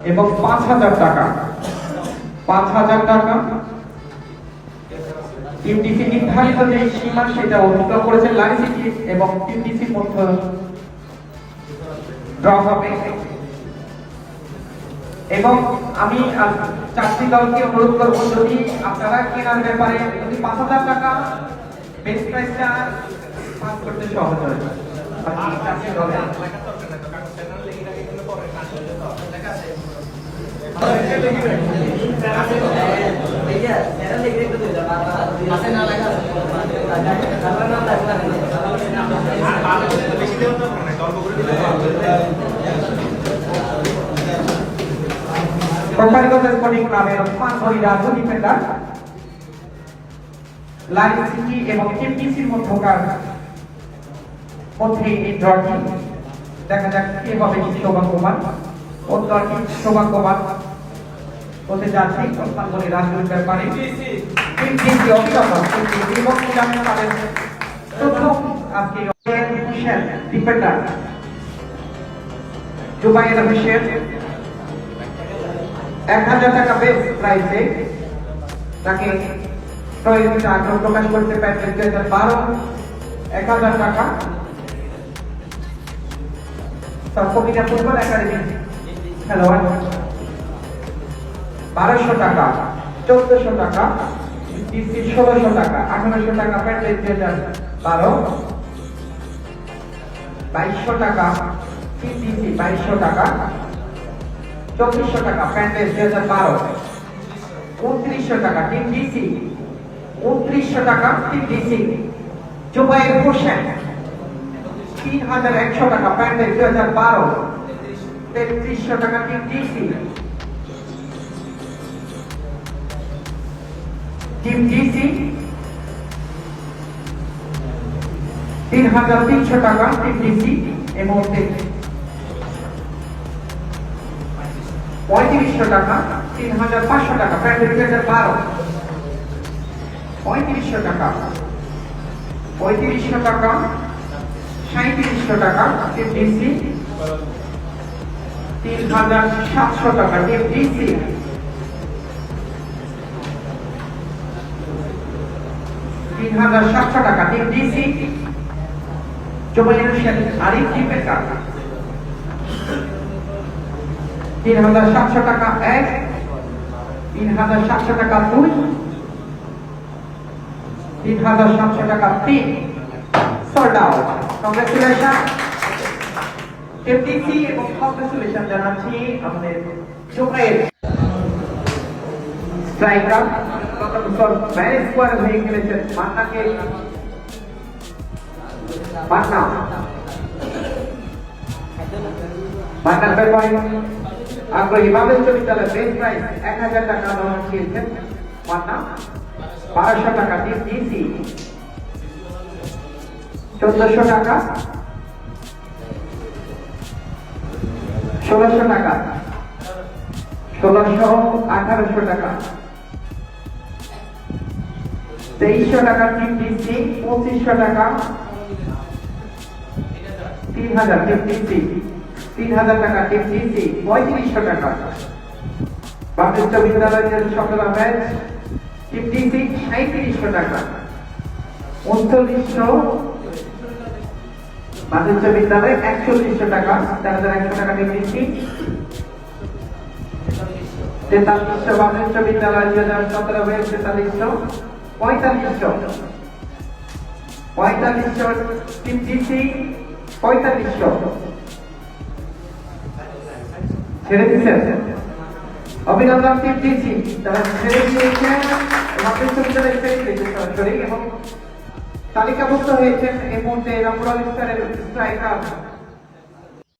এবং ৫,০০০ টাকা ৫,০০০ টাকা টিমটিসি নির্ধারিত যে সীমা সেটা অতিক্রম করেছে লাইন সিটি এবং টিমটিসির মধ্যে ড্র হবে। এবং আমি চারটি দলকে অনুরোধ করব, যদি আপনারা কেনার ব্যাপারে যদি ৫,০০০ টাকা বেস্ট প্রাইসটা পাস করতে সহজ হয়। চারটি দলের কোম্পানিগত স্পোর্টিং ক্লাবের Osman Raju defender line city এবং টিমটিসির মধ্যকার মধ্যে এই ড্রটি দেখা যাক কে হবে সৌভাগ্যবান। কোন দলটি সৌভাগ্যবান হতে যাচ্ছে ওসমান রাজুর ব্যাপারে। টিমটিসি অভিনন্দন এবং জানেন তাদের প্রথম আজকে ডিফেন্ডার জুবাইর হোসেন ১,০০০ টাকা বেস্ট প্রাইসে তাকে প্রয়োজনীয় আগ্রহ প্রকাশ করতে পারেন। ২০১২ ১,০০০ টাকা কবিতা ফুটবল একাডেমি খেলোয়াড় ১২০০ টাকা ১৪০০ টাকা ১৬০০ টাকা ১৮০০ টাকা প্যান্ট ২০১২ ২২০০ টাকা টিটিসি ২২০০ টাকা ২৪০০ টাকা প্যান্ট ২০১২ ২৯০০ টাকা টিটিসি ২৯০০ টাকা টিটিসি জুবাইর হোসেন ৩১০০ টাকা প্যান্ট ২০১২ ৩৩০০ টাকা টিটিসি টিটিসি ৩৩০০ টাকা টিটিসি এই মুহূর্তে ৩৫০০ টাকা ৩৫০০ টাকা প্যান্ট ২০১২ ৩৫০০ টাকা ৩৫০০ টাকা ৩৭০০ টাকা টিটিসি ৩৭০০ টাকা টিটিসি ৩৭০০ টাকা টিটিসি জুবাইর হোসেন আরিফ ডিফেন্ডার ৩৭০০ টাকা ১ ৩৭০০ টাকা ২ ৩৭০০ টাকা ৩ সোল্ড আউট। কংগ্রেচুলেশন টিটিসি এবং কংগ্রেচুলেশন জানাচ্ছি আমাদের জুবাইর স্ট্রাইকার ম্যানেজ করে হয়ে খেলেছেন মান্নাকে মান্নার ব্যাপারে আগ্রহী বাংলাদেশ বিশ্ববিদ্যালয়ের বেস্ট প্রাইজ ১,০০০ টাকা দিয়েছেন মান্না ১২০০ টাকা টিটিসি ১৪০০ টাকা ১৬০০ টাকা ১৬০০ টাকা ২৩০০ টাকা টিটিসি ২৫০০ টাকা ৩০০০ টিটিসি ৩০০০ টাকা টিটিসি ৩৫০০ টাকা বাংলাদেশ বিশ্ববিদ্যালয়ের সকল ম্যাচ টিটিসি ৩৭০০ টাকা ৩৯০০ বাংলাদেশ বিশ্ববিদ্যালয় ৪১০০ টাকা ৪১০০ টাকা টিটিসি ৪৩০০ বাংলাদেশ বিশ্ববিদ্যালয় ২০১৭ হয়ে ৪৩০০ ৪৫০০ টিটিসি ৪৫০০ ছেড়ে দিচ্ছেন। অভিনন্দন টিটিসি তারা ছেড়ে দিয়েছেন এবং তালিকাভুক্ত হয়েছেন এই মুহূর্তে রামপুরা স্টারের স্ট্রাইকার